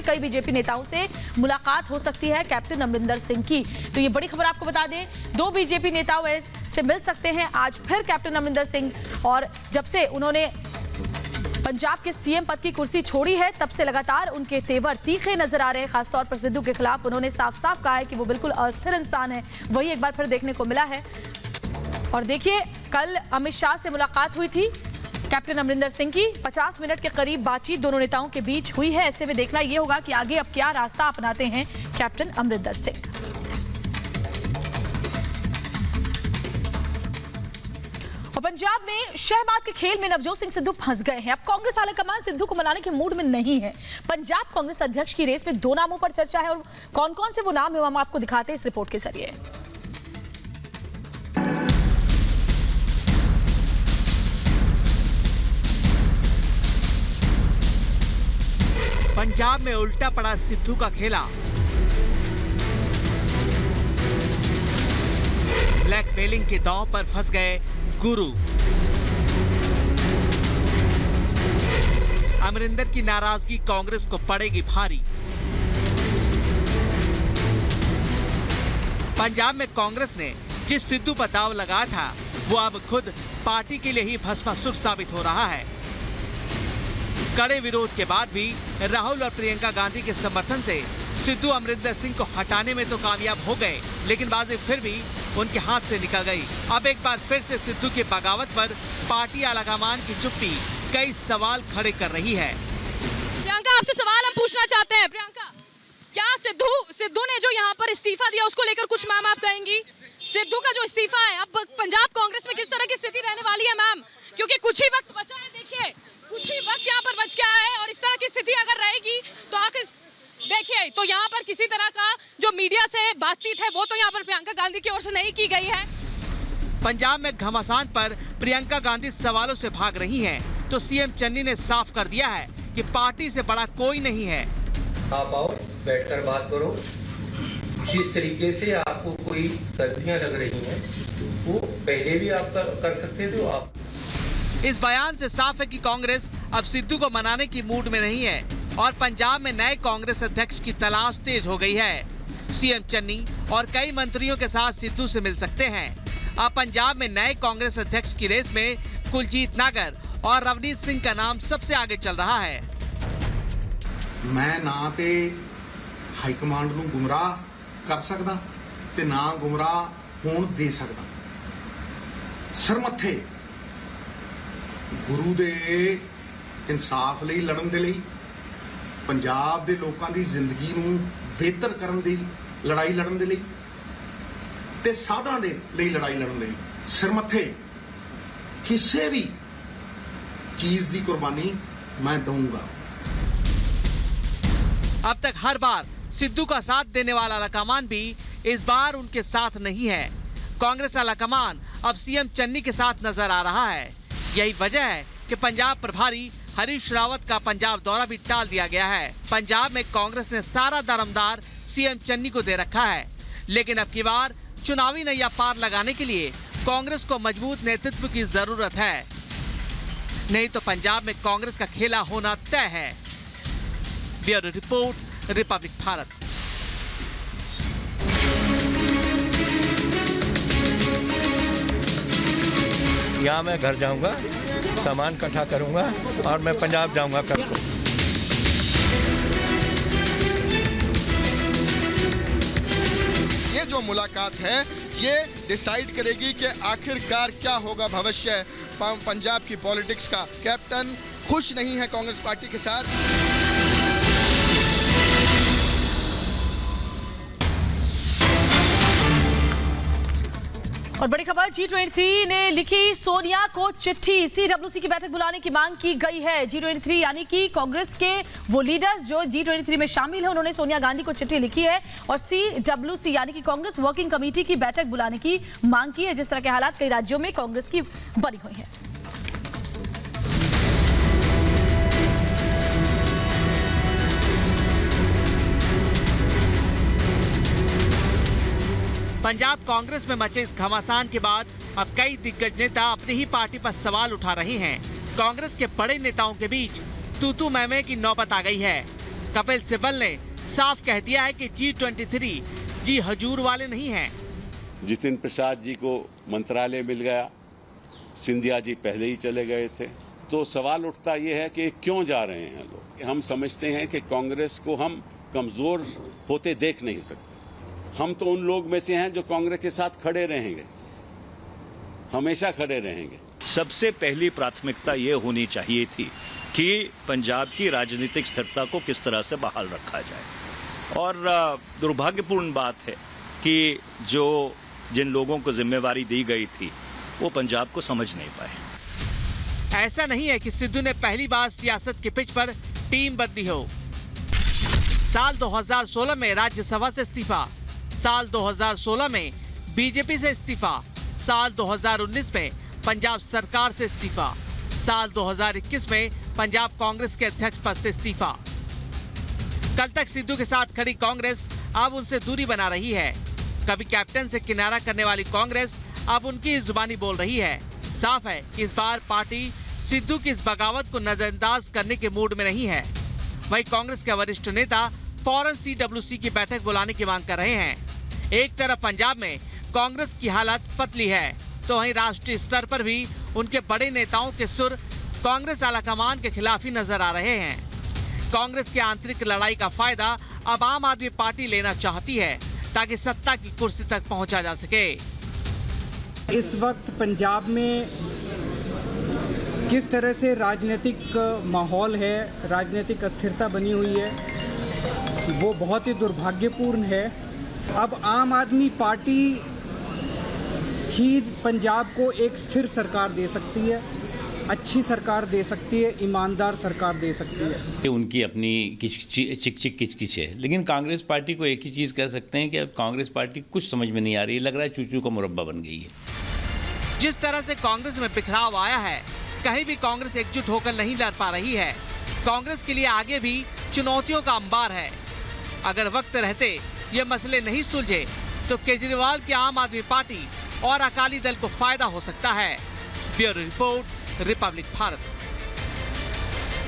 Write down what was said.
कई बीजेपी नेताओं से मुलाकात हो सकती है कैप्टन अमरिंदर सिंह की। तो ये बड़ी खबर आपको बता दें, 2 बीजेपी नेताओं से मिल सकते हैं आज फिर कैप्टन अमरिंदर सिंह। और जब से उन्होंने पंजाब के सीएम पद की कुर्सी छोड़ी है तब से लगातार उनके तेवर तीखे नजर आ रहे हैं। खासतौर पर सिद्धू के खिलाफ उन्होंने साफ साफ कहा है कि वो बिल्कुल अस्थिर इंसान है। वही एक बार फिर देखने को मिला है। और देखिए, कल अमित शाह से मुलाकात हुई थी कैप्टन अमरिंदर सिंह की। 50 मिनट के करीब बातचीत दोनों नेताओं के बीच हुई है। ऐसे में देखना यह होगा कि आगे अब क्या रास्ता अपनाते हैं कैप्टन अमरिंदर सिंह। और पंजाब में शहबाद के खेल में नवजोत सिंह सिद्धू फंस गए हैं। अब कांग्रेस आलाकमान सिद्धू को मनाने के मूड में नहीं है। पंजाब कांग्रेस अध्यक्ष की रेस में 2 नामों पर चर्चा है और कौन कौन से वो नाम है हम आपको दिखाते हैं इस रिपोर्ट के जरिए। पंजाब में उल्टा पड़ा सिद्धू का खेला। ब्लैकमेलिंग के दांव पर फंस गए गुरु। अमरिंदर की नाराजगी कांग्रेस को पड़ेगी भारी। पंजाब में कांग्रेस ने जिस सिद्धू पर दांव लगाया था वो अब खुद पार्टी के लिए ही भस्मासुर साबित हो रहा है। कड़े विरोध के बाद भी राहुल और प्रियंका गांधी के समर्थन से सिद्धू अमरिंदर सिंह को हटाने में तो कामयाब हो गए, लेकिन बाजी फिर भी उनके हाथ से निकल गई। अब एक बार फिर से सिद्धू की बगावत पर पार्टी आलाकमान की चुप्पी कई सवाल खड़े कर रही है। प्रियंका, आपसे सवाल हम पूछना चाहते हैं। प्रियंका, क्या सिद्धू ने जो यहाँ पर इस्तीफा दिया उसको लेकर कुछ मैम आप कहेंगी? सिद्धू का जो इस्तीफा है, अब पंजाब कांग्रेस में किस तरह की स्थिति रहने वाली है मैम? क्योंकि कुछ ही वक्त बचा है, देखिए कुछ ही वक्त यहाँ पर बच गया है और इस तरह की स्थिति अगर रहेगी तो आखिर देखिए, तो यहाँ पर किसी तरह का जो मीडिया से बातचीत है वो तो यहाँ पर प्रियंका गांधी की ओर से नहीं की गई है। पंजाब में घमासान पर प्रियंका गांधी सवालों से भाग रही हैं, तो सीएम चन्नी ने साफ कर दिया है कि पार्टी से बड़ा कोई नहीं है। आप आओ, बैठकर बात करो। जिस तरीके से आपको कोई गलतियां लग रही हैं वो पहले भी आप कर सकते थे। आप इस बयान से साफ है कि कांग्रेस अब सिद्धू को मनाने की मूड में नहीं है और पंजाब में नए कांग्रेस अध्यक्ष की तलाश तेज हो गई है। सीएम चन्नी और कई मंत्रियों के साथ सिद्धू से मिल सकते हैं। अब पंजाब में नए कांग्रेस अध्यक्ष की रेस में कुलजीत नागर और रवनीत सिंह का नाम सबसे आगे चल रहा है। मैं ना ते हाईकमांड नूं गुमराह कर सकदा ते ना गुमराह होण दे सकदा। सरमथे गुरु दे इंसाफ ਲਈ ਲੜਨ ਦੇ ਲਈ, ਪੰਜਾਬ ਦੇ ਲੋਕਾਂ ਦੀ ਜ਼ਿੰਦਗੀ ਨੂੰ ਬਿਹਤਰ ਕਰਨ ਦੀ ਲੜਾਈ ਲੜਨ ਦੇ ਲਈ ਤੇ ਸਾਧਾਂ ਦੇ ਲਈ ਲੜਾਈ ਲੜਨ ਲਈ ਸਿਰਮੱਥੇ ਕਿਸੇ ਵੀ ਚੀਜ਼ ਦੀ ਕੁਰਬਾਨੀ मैं दूंगा। अब तक हर बार सिद्धू का साथ देने वाला आलाकमान भी इस बार उनके साथ नहीं है। कांग्रेस आलाकमान अब सीएम चन्नी के साथ नजर आ रहा है। यही वजह है कि पंजाब प्रभारी हरीश रावत का पंजाब दौरा भी टाल दिया गया है। पंजाब में कांग्रेस ने सारा दारोमदार सीएम चन्नी को दे रखा है, लेकिन अब की बार चुनावी नैया पार लगाने के लिए कांग्रेस को मजबूत नेतृत्व की जरूरत है, नहीं तो पंजाब में कांग्रेस का खेला होना तय है। Bureau report, Republic Bharat. यहाँ मैं घर जाऊंगा, सामान इकट्ठा करूंगा और मैं पंजाब जाऊंगा कल को। ये जो मुलाकात है ये डिसाइड करेगी कि आखिरकार क्या होगा भविष्य पंजाब की पॉलिटिक्स का। कैप्टन खुश नहीं है कांग्रेस पार्टी के साथ। और बड़ी खबर, G23 ने लिखी सोनिया को चिट्ठी। CWC की बैठक बुलाने की मांग की गई है। G23 यानी कि कांग्रेस के वो लीडर्स जो G23 में शामिल हैं, उन्होंने सोनिया गांधी को चिट्ठी लिखी है और CWC यानी कि कांग्रेस वर्किंग कमेटी की बैठक बुलाने की मांग की है। जिस तरह के हालात कई राज्यों में कांग्रेस की बनी हुई है। पंजाब कांग्रेस में मचे इस घमासान के बाद अब कई दिग्गज नेता अपनी ही पार्टी पर सवाल उठा रहे हैं। कांग्रेस के बड़े नेताओं के बीच तू-तू मैं-मैं की नौबत आ गई है। कपिल सिब्बल ने साफ कह दिया है कि G23 जी हजूर वाले नहीं हैं। जितिन प्रसाद जी को मंत्रालय मिल गया, सिंधिया जी पहले ही चले गए थे, तो सवाल उठता ये है कि क्यों जा रहे हैं लोग। हम समझते हैं कि कांग्रेस को हम कमजोर होते देख नहीं सकते। हम तो उन लोग में से हैं जो कांग्रेस के साथ खड़े रहेंगे, हमेशा खड़े रहेंगे। सबसे पहली प्राथमिकता ये होनी चाहिए थी कि पंजाब की राजनीतिक स्थिरता को किस तरह से बहाल रखा जाए। और दुर्भाग्यपूर्ण बात है कि जिन लोगों को जिम्मेवारी दी गई थी वो पंजाब को समझ नहीं पाए। ऐसा नहीं है कि सिद्धू ने पहली बार सियासत के पिच पर टीम बदली हो। साल 2016 में राज्यसभा से इस्तीफा, साल 2016 में बीजेपी से इस्तीफा, साल 2019 में पंजाब सरकार से इस्तीफा, साल 2021 में पंजाब कांग्रेस के अध्यक्ष पद से इस्तीफा। कल तक सिद्धू के साथ खड़ी कांग्रेस अब उनसे दूरी बना रही है। कभी कैप्टन से किनारा करने वाली कांग्रेस अब उनकी जुबानी बोल रही है। साफ है कि इस बार पार्टी सिद्धू की इस बगावत को नजरअंदाज करने के मूड में नहीं है। वहीं कांग्रेस के वरिष्ठ नेता फौरन CWC की बैठक बुलाने की मांग कर रहे हैं। एक तरफ पंजाब में कांग्रेस की हालत पतली है, तो वहीं राष्ट्रीय स्तर पर भी उनके बड़े नेताओं के सुर कांग्रेस आलाकमान के खिलाफ ही नजर आ रहे हैं। कांग्रेस की आंतरिक लड़ाई का फायदा अब आम आदमी पार्टी लेना चाहती है ताकि सत्ता की कुर्सी तक पहुंचा जा सके। इस वक्त पंजाब में किस तरह से राजनीतिक माहौल है, राजनीतिक अस्थिरता बनी हुई है, वो बहुत ही दुर्भाग्यपूर्ण है। अब आम आदमी पार्टी ही पंजाब को एक स्थिर सरकार दे सकती है, अच्छी सरकार दे सकती है, ईमानदार सरकार दे सकती है। उनकी अपनी चिक किचकिच है, लेकिन कांग्रेस पार्टी को एक ही चीज़ कह सकते हैं कि अब कांग्रेस पार्टी कुछ समझ में नहीं आ रही है, लग रहा है चूचू का मुरब्बा बन गई है। जिस तरह से कांग्रेस में बिखराव आया है, कहीं भी कांग्रेस एकजुट होकर नहीं लड़ पा रही है। कांग्रेस के लिए आगे भी चुनौतियों का अंबार है। अगर वक्त रहते ये मसले नहीं सुलझे तो केजरीवाल की आम आदमी पार्टी और अकाली दल को फायदा हो सकता है। Bureau report, Republic Bharat.